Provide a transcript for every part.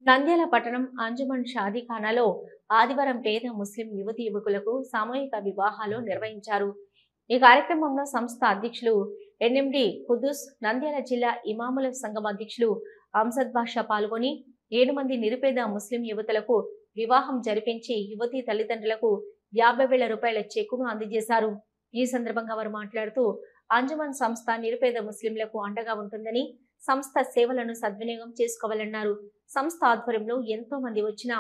నంద్యాల పట్టణం అంజుమన్ షాదీఖానాలో ఆదివారం పేద ముస్లిం యువతి యువకులకు సామూహిక వివాహాలు నిర్వహించారు. ఈ కార్యక్రమంలో సంస్థ అధ్యక్షులు ఎన్ఎండి ఖుద్దూస్, నంద్యాల జిల్లా ఇమాముల సంఘం అధ్యక్షులు అంజద్ బాషా పాల్గొని 7 మంది నిరుపేద ముస్లిం యువతులకు వివాహం జరిపించి యువతి తల్లిదండ్రులకు 50,000 రూపాయల చెక్కును అందజేశారు. ఈ సందర్భంగా వారు మాట్లాడుతూ అంజుమన్ సంస్థ నిరుపేద ముస్లింలకు అండగా ఉంటుందని, సంస్థ సేవలను సద్వినియోగం చేసుకోవాలన్నారు. సంస్థ ఆధ్వర్యంలో ఎంతో మంది వచ్చిన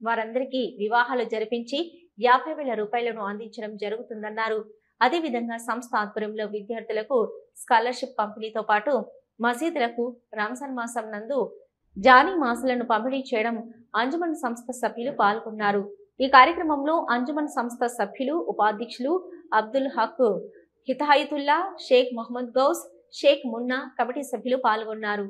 వారందరికీ వివాహాలు జరిపించి 50,000 రూపాయలను అందించడం జరుగుతుందన్నారు. అదేవిధంగా సంస్థ ఆధ్వర్యంలో విద్యార్థులకు స్కాలర్షిప్ పంపిణీతో పాటు మసీదులకు రంజాన్ మాసం నందు జానీ మాసులను పంపిణీ చేయడం అంజుమన్ సంస్థ సభ్యులు పాల్గొన్నారు. ఈ కార్యక్రమంలో అంజుమన్ సంస్థ సభ్యులు, ఉపాధ్యక్షులు అబ్దుల్ హక్, హితాయతుల్లా, షేక్ మొహమ్మద్ గౌస్, షేక్ మున్నా, కమిటీ సభ్యులు పాల్గొన్నారు.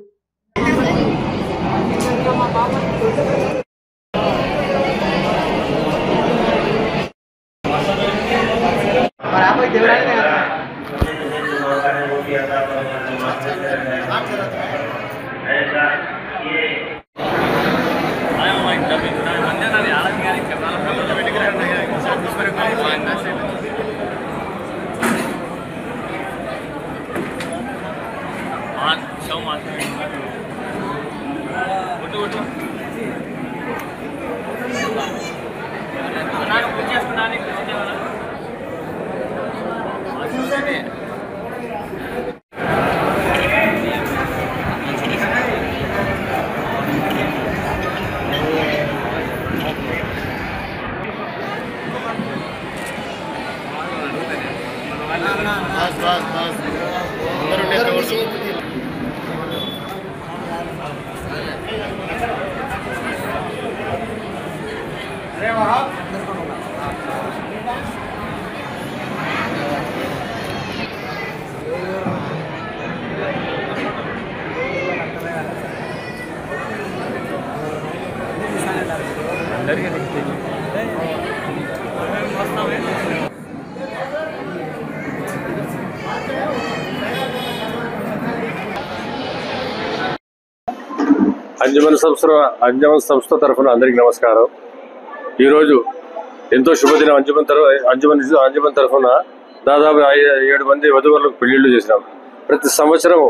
అంజుమన్ సంస్థ తరఫున అందరికి నమస్కారం. ఈరోజు ఎంతో శుభదినం. అంజుమన్ తరఫున దాదాపు 7 మంది వధువరులకు పెళ్లిళ్లు చేసినాం. ప్రతి సంవత్సరం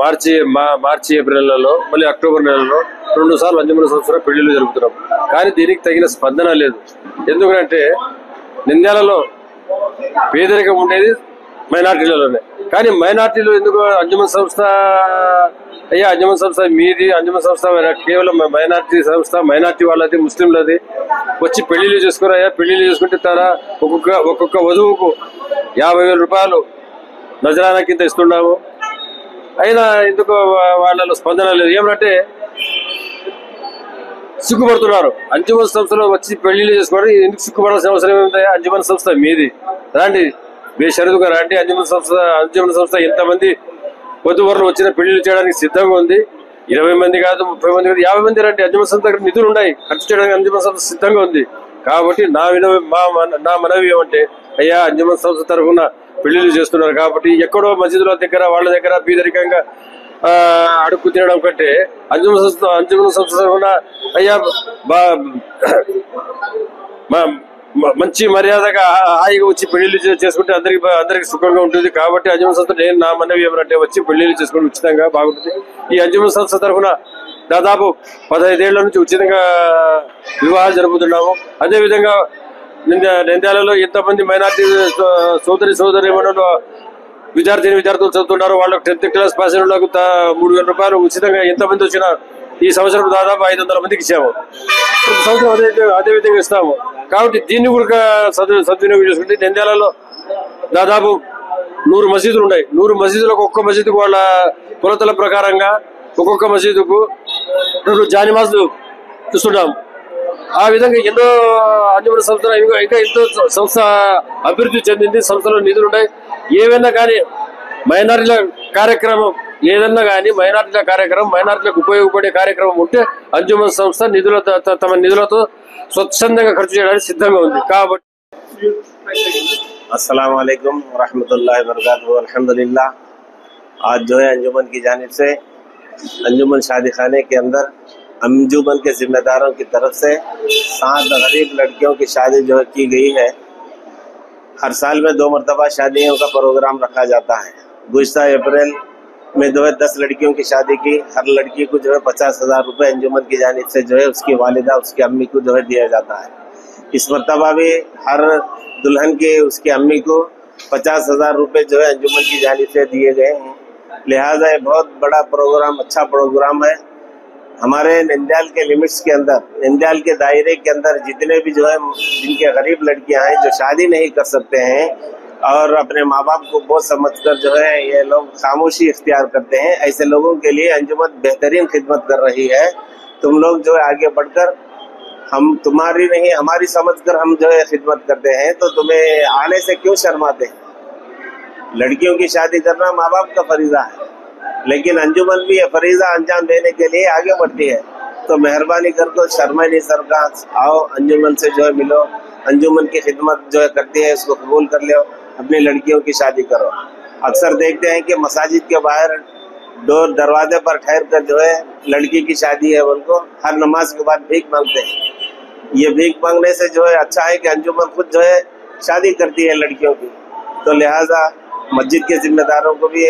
మార్చి ఏప్రిల్ నెలలో, మళ్ళీ అక్టోబర్ నెలలో 2 సార్లు అంజుమన్ సంస్థలో పెళ్లిళ్లు జరుపుతున్నాం. కానీ దీనికి తగిన స్పందన లేదు. ఎందుకంటే నంద్యాలలో పేదరికం ఉండేది మైనార్టీలలోనే. కానీ మైనార్టీలు ఎందుకు అంజుమన్ సంస్థ అంజుమన్ సంస్థ మీది, అంజుమన్ సంస్థ కేవలం మైనార్టీ సంస్థ, మైనార్టీ వాళ్ళది, ముస్లింలది, వచ్చి పెళ్లిళ్ళు చేసుకుని పెళ్లిళ్ళు చేసుకుంటే తరా ఒక్కొక్క వధువుకు 50,000 రూపాయలు నజరానా కింద ఇస్తున్నాము. అయినా ఎందుకు వాళ్ళలో స్పందన లేదు. ఏమంటే సిగ్గుపడుతున్నారు. అంజుమన్ సంస్థలో వచ్చి పెళ్లిళ్ళు చేసుకోవడం ఎందుకు సిగ్గుపడాల్సిన అవసరం ఏముంది? అంజుమన్ సంస్థ మీది, రాండి, బేషరతుగా రాండి. అంజుమన్ సంస్థ ఎంతమంది వధువరులు వచ్చిన పెళ్లిళ్ళు చేయడానికి సిద్ధంగా ఉంది. 20 మంది కాదు, 30 మంది కాదు, 50 మంది రండి. అంజుమన్ సంస్థ దగ్గర నిధులు ఉన్నాయి, ఖర్చు చేయడానికి అంజుమన్ సంస్థ సిద్ధంగా ఉంది. కాబట్టి నా మనవి ఏమంటే, అయ్యా అంజుమన్ సంస్థ తరఫున పెళ్లిళ్ళు చేస్తున్నారు కాబట్టి ఎక్కడో మసీదుల దగ్గర వాళ్ళ దగ్గర బీదరికంగా అడుక్కు తినడం కంటే అంజుమన్ సంస్థ తరఫున అయ్యా మంచి మర్యాదగా హాయిగా వచ్చి పెళ్లిళ్ళు చేసుకుంటే అందరికి సుఖంగా ఉంటుంది. కాబట్టి అంజుమన్ సంస్థ నా మనవి ఏమంటే వచ్చి పెళ్లిళ్ళు చేసుకుంటే ఉచితంగా బాగుంటుంది. ఈ అంజుమన్ సంస్థ తరఫున దాదాపు 15 ఏళ్ల నుంచి ఉచితంగా వివాహాలు జరుపుతున్నాము. అదేవిధంగా నంద్యాలలో ఎంతమంది మైనార్టీ సోదరిమణులు విద్యార్థులు చదువుతున్నారు. వాళ్ళకు 10th క్లాస్ పాస్ అయిన వాళ్ళకు 3,000 రూపాయలు ఉచితంగా ఎంతమంది వచ్చినా ఈ సంవత్సరం దాదాపు 500 మందికి ఇచ్చాము. ప్రతి సంవత్సరం అదే విధంగా ఇస్తాము. కాబట్టి దీన్ని కూడా సద్వినియోగం చేసుకుంటే నంద్యాలలో దాదాపు 100 మసీదులు ఉన్నాయి. 100 మసీదులకు ఒక్కొక్క మసీదుకు వాళ్ళ కొలతల ప్రకారంగా ఒక్కొక్క మసీదుకు 2 జానిమాసులు ఇస్తున్నాం. ఆ విధంగా ఎన్నో అంజుమన్ సంస్థలు ఇంకా ఎంతో సంస్థ అభివృద్ధి చెందింది. సంస్థలో నిధులు ఉన్నాయి. ఏవైనా కానీ మైనారిటీల కార్యక్రమం మైనారిటీలకు ఉపయోగపడే కార్యక్రమం ఉంటే అంజుమన్ సంస్థ తమ నిధులతో స్వచ్ఛందంగా ఖర్చు చేయడానికి సిద్ధంగా ఉంది. కాబట్టి अस्सलाम वालेकुम रहमतुल्लाहि व बरकातहू। अल्हम्दुलिल्लाह आज जो है अंजुमन की जानिब से अंजुमन शादी खाने के अंदर अंजुमन के जिम्मेदारों की तरफ से 7 गरीब लड़कियों की शादी जो की गई है। हर साल में 2 मरतबा शादियों का प्रोग्राम रखा जाता है। गुज़िश्ता अप्रैल में 10 लड़कियों की शादी की। हर लड़की को 50,000 रुपये अंजुमन की जानिब से उसकी वालिदा उसकी अम्मी को दिया जाता है। इस मरतबा भी हर दुल्हन के उसकी अम्मी को 50,000 रुपये अंजुमन की जानिब से दिए गए हैं। लिहाजा ये बहुत बड़ा प्रोग्राम, अच्छा प्रोग्राम है। हमारे नंदियाल के लिमिट्स के अंदर, नंदियाल के दायरे के अंदर जितने भी जिनके गरीब लड़कियां हैं जो शादी नहीं कर सकते हैं और अपने माँ बाप को बोझ समझकर ये लोग खामोशी इख्तियार करते हैं, ऐसे लोगों के लिए अंजुमन बेहतरीन खिदमत कर रही है। तुम लोग आगे बढ़कर, हम तुम्हारी नहीं हमारी समझकर हम खिदमत करते हैं, तो तुम्हें आने से क्यों शर्माते हैं? लड़कियों की शादी करना माँ बाप का फरीजा है, लेकिन अंजुमन भी ये फरीजा अंजाम देने के लिए आगे बढ़ती है। तो मेहरबानी कर शर्मा नहीं सरकार, आओ अंजुमन से मिलो। अंजुमन की खिदमत करती है, इसको कबूल कर लो, अपनी लड़कियों की शादी करो। अक्सर देखते हैं कि मसाजिद के बाहर दरवाजे पर ठहर कर लड़की की शादी है, उनको हर नमाज के बाद भीख मांगते हैं। ये भीख मांगने से अच्छा है कि अंजुमन खुद शादी करती है लड़कियों की। तो लिहाजा मस्जिद के जिम्मेदारों को भी,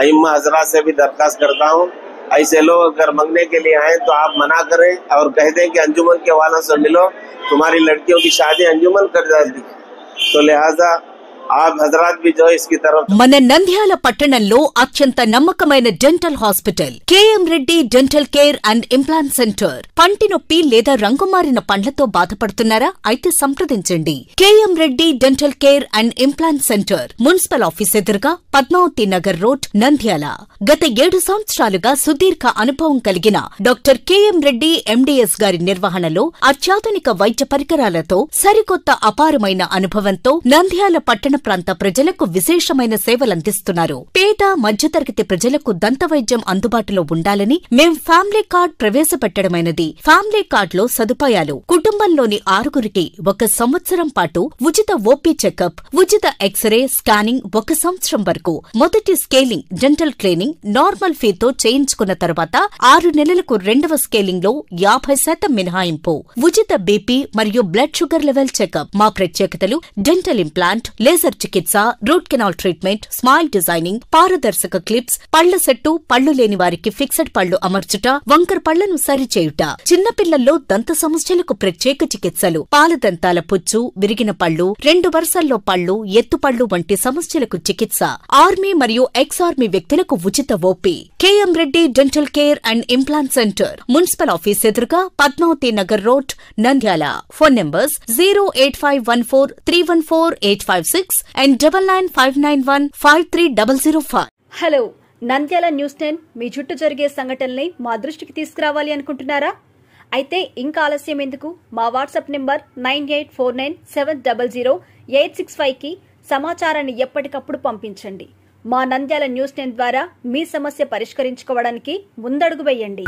अइम्मा हजरात से भी दरख्वास्त करता हूँ, ऐसे लोग अगर मांगने के लिए आए तो आप मना करें और कह दें कि अंजुमन के वालों से मिलो, तुम्हारी लड़कियों की शादी अंजुमन कर जाती है। तो लिहाजा आप हजरात भी इसकी तरफ। మన నంద్యాల పట్టణంలో అత్యంత నమ్మకమైన dental hospital KM Reddy dental care and implant centre. పంటి నొప్పి లేదా రంగుమారిన పండ్లతో బాధపడుతున్నారా? అయితే సంప్రదించండి. KM Reddy dental care and implant centre, municipal office ఎదురుగా, పద్మావతి నగర్ రోడ్, నంద్యాల. గత 7 సంవత్సరాలుగా సుదీర్ఘ అనుభవం కలిగిన డాక్టర్ కేఎం రెడ్డి ఎండీఎస్ గారి నిర్వహణలో అత్యాధునిక వైద్య పరికరాలతో సరికొత్త అపారమైన అనుభవంతో నంద్యాల పట్టణ ప్రాంత ప్రజలకు విశేషమైన సేవలందిస్తున్నారు. పేద మధ్యతరగతి ప్రజలకు దంత వైద్యం అందుబాటులో ఉండాలని మేం ఫ్యామిలీ కార్డ్ ప్రవేశపెట్టడమైనది. ఫ్యామిలీ కార్డ్ లో సదుపాయాలు: కుటుంబంలోని 6గురికి 1 సంవత్సరం పాటు ఉచిత ఓపీ చెకప్, ఉచిత ఎక్స్రే స్కానింగ్ 1 సంవత్సరం వరకు, మొదటి స్కేలింగ్ డెంటల్ క్లీనింగ్ నార్మల్ ఫీతో చేయించుకున్న తర్వాత 6 నెలలకు 2వ స్కేలింగ్ లో 50% మినహాయింపు, ఉచిత బీపీ మరియు బ్లడ్ షుగర్ లెవెల్ చెకప్. మా ప్రత్యేకతలు: డెంటల్ ఇంప్లాంట్, లేజర్ చికిత్స, root canal treatment, smile designing, పారదర్శక క్లిప్స్, పళ్ల సెట్టు, పళ్లు లేని వారికి ఫిక్సెడ్ పళ్లు అమర్చుట, వంకర పళ్లను సరిచేయుట, చిన్నపిల్లల్లో దంత సమస్యలకు ప్రత్యేక చికిత్సలు, పాలదంతాల పుచ్చు, విరిగిన పళ్లు, 2 వరుసల్లో పళ్లు, ఎత్తుపళ్లు వంటి సమస్యలకు చికిత్స, ఆర్మీ మరియు ఎక్స్ ఆర్మీ వ్యక్తులకు ఉచిత OP. KM Reddy dental care and implant centre, municipal office ఎదురుగా, Padmavathi Nagar road, Nandyal. Phone numbers 08514314856 and 9959153005. Hello, Nandyal news 10 మీ చుట్టూ జరిగే సంఘటనల్ని మా దృష్టికి తీసుకురావాలి అనుకుంటున్నారా? అయితే ఇంకా ఆలస్యం ఎందుకు? మా వాట్సాప్ నెంబర్ 9849700865కి సమాచారాన్ని ఎప్పటికప్పుడు పంపించండి. మా నంద్యాల న్యూస్ 10 ద్వారా మీ సమస్య పరిష్కరించుకోవడానికి ముందడుగు వేయండి.